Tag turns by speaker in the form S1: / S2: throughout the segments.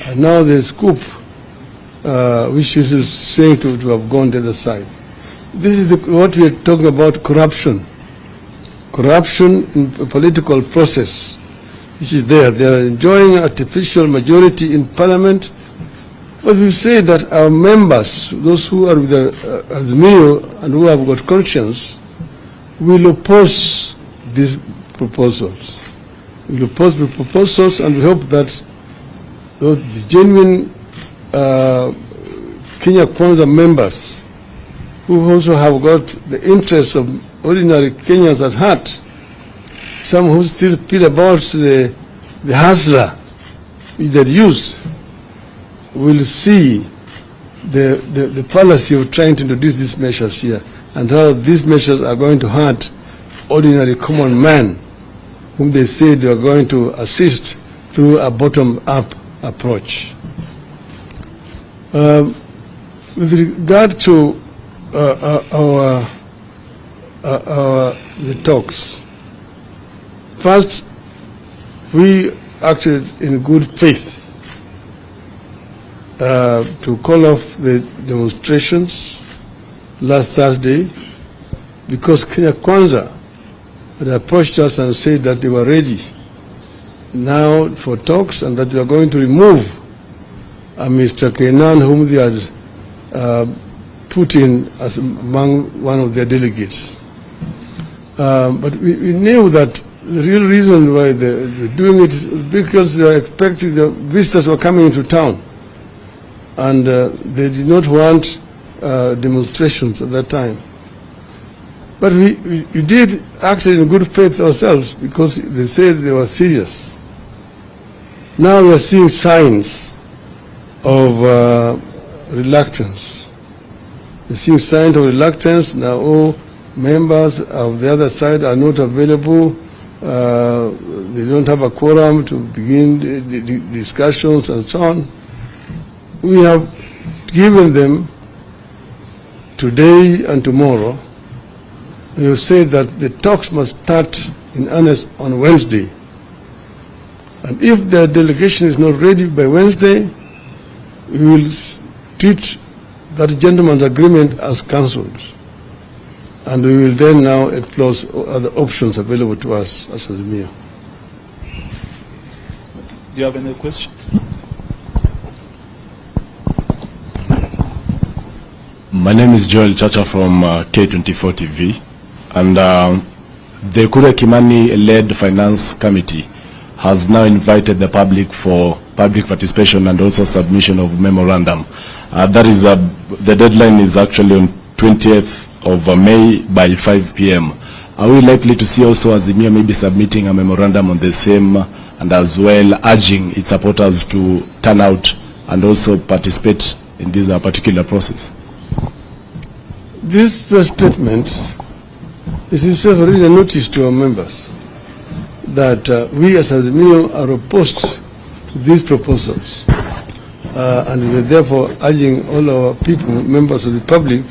S1: And now the scoop, which is saying to have gone to the other side. This is what we are talking about, corruption. Corruption in a political process, which is there. They are enjoying artificial majority in parliament. But we say that our members, those who are with the Azimio and who have got conscience, will oppose these proposals. We will oppose the proposals, and we hope that the genuine Kenya Kwanza members, who also have got the interests of ordinary Kenyans at heart, some who still feel about the hustler which they used, will see the fallacy of trying to introduce these measures here, and how these measures are going to hurt ordinary common man, whom they say they are going to assist through a bottom-up approach. With regard to the talks, first, we acted in good faith to call off the demonstrations last Thursday, because Kenya Kwanza had approached us and said that they were ready now for talks, and that we are going to remove Mr. Kenan, whom they had put in as among one of their delegates. But we knew that the real reason why they were doing it is because they were expecting the visitors were coming into town, and they did not want demonstrations at that time. But we did act in good faith ourselves, because they said they were serious. Now we are seeing signs of reluctance. We're seeing signs of reluctance. Now all members of the other side are not available. They don't have a quorum to begin the discussions and so on. We have given them today and tomorrow. We have said that the talks must start in earnest on Wednesday. And if the delegation is not ready by Wednesday, we will treat that gentleman's agreement as cancelled. And we will then now explore other options available to us as Azimio.
S2: Do you have any question?
S3: My name is Joel Chacha from K24 TV, and the Kure Kimani-led Finance Committee has now invited the public for public participation and also submission of memorandum. That is the deadline is actually on 20th of May by 5 p.m. Are we likely to see also Azimio maybe submitting a memorandum on the same, and as well urging its supporters to turn out and also participate in this particular process?
S1: This press statement is itself already a notice to our members that we as Azimio are opposed to these proposals, and we are therefore urging all our people, members of the public,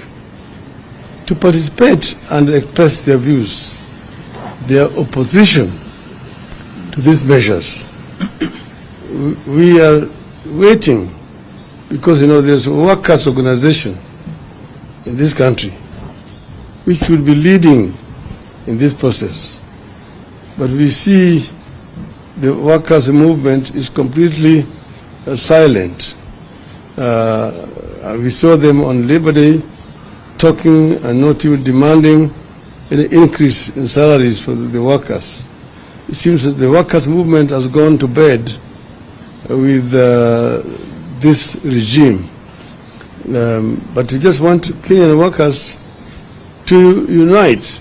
S1: to participate and express their views, their opposition to these measures. We are waiting because, there's a workers' organization in this country which will be leading in this process. But we see the workers' movement is completely silent. We saw them on Labor Day talking and not even demanding any increase in salaries for the workers. It seems that the workers' movement has gone to bed with this regime. But we just want Kenyan workers to unite.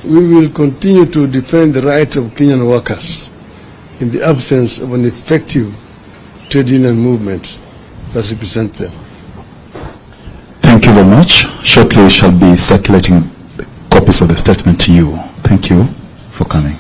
S1: We will continue to defend the right of Kenyan workers in the absence of an effective trade union movement that represents them.
S4: Thank you very much. Shortly we shall be circulating copies of the statement to you. Thank you for coming.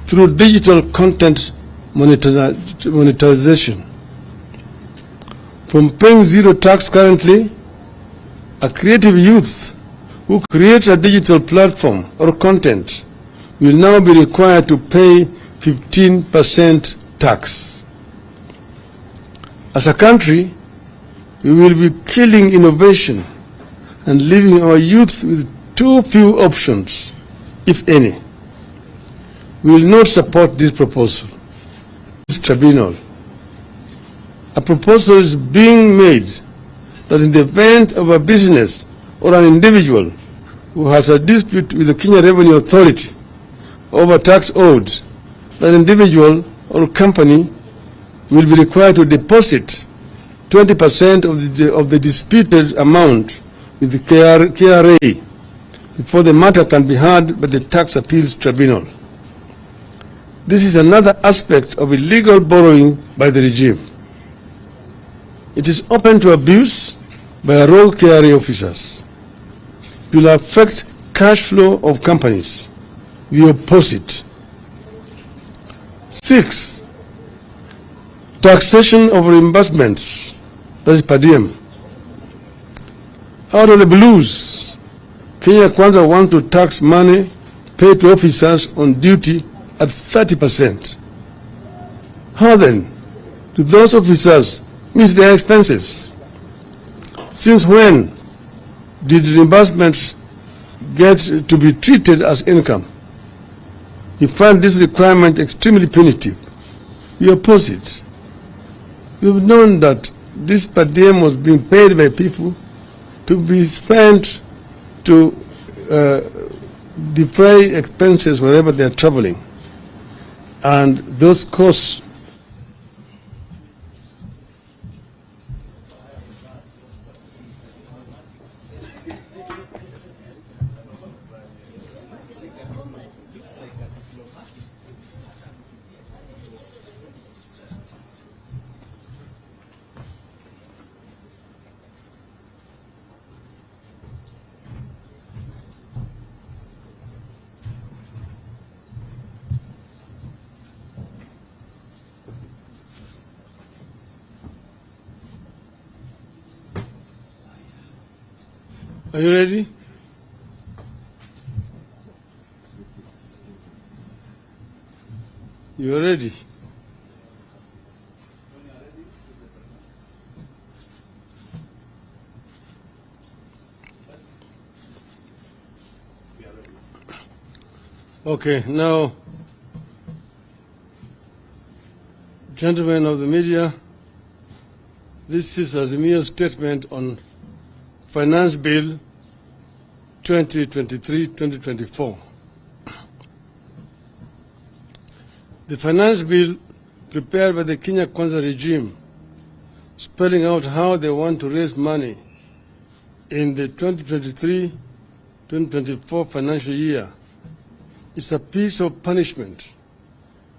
S1: through digital content monetization. From paying zero tax currently, a creative youth who creates a digital platform or content will now be required to pay 15% tax. As a country, we will be killing innovation and leaving our youth with too few options, if any. We will not support this proposal. This tribunal. A proposal is being made that in the event of a business or an individual who has a dispute with the Kenya Revenue Authority over tax owed, that individual or company will be required to deposit 20% of the disputed amount with the KRA before the matter can be heard by the Tax Appeals Tribunal. This is another aspect of illegal borrowing by the regime. It is open to abuse by rogue KRA officers. It will affect cash flow of companies. We oppose it. 6. Taxation of reimbursements, that is per diem. Out of the blues, Kenya Kwanza want to tax money paid to officers on duty at 30%. How then do those officers meet their expenses? Since when did reimbursements get to be treated as income? We find this requirement extremely punitive. We oppose it. We've known that this per diem was being paid by people to be spent to defray expenses wherever they are traveling. And those costs Are you ready? You are ready? Okay, now, gentlemen of the media, this is Azimio's statement on Finance Bill 2023-2024. The Finance Bill prepared by the Kenya Kwanza regime, spelling out how they want to raise money in the 2023-2024 financial year, is a piece of punishment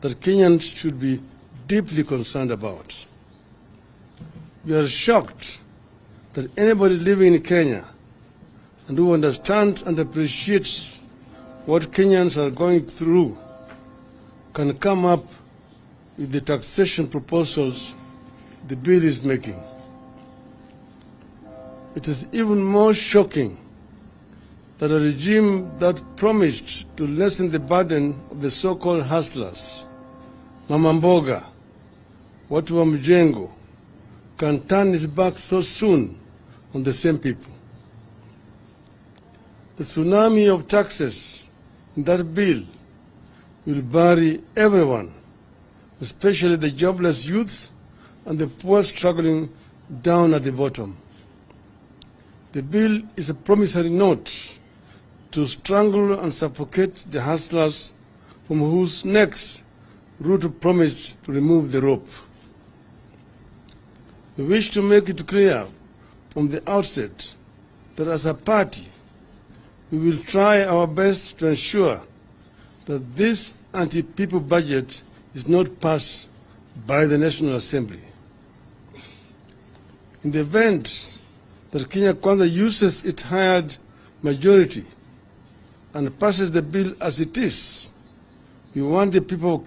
S1: that Kenyans should be deeply concerned about. We are shocked that anybody living in Kenya and who understands and appreciates what Kenyans are going through can come up with the taxation proposals the bill is making. It is even more shocking that a regime that promised to lessen the burden of the so-called hustlers, Mama Mboga, watu wa mjengo, can turn its back so soon on the same people. The tsunami of taxes in that bill will bury everyone, especially the jobless youth and the poor struggling down at the bottom. The bill is a promissory note to strangle and suffocate the hustlers from whose necks Ruto promised to remove the rope. We wish to make it clear from the outset that as a party, we will try our best to ensure that this anti-people budget is not passed by the National Assembly. In the event that Kenya Kwanza uses its hired majority and passes the bill as it is, We want the people of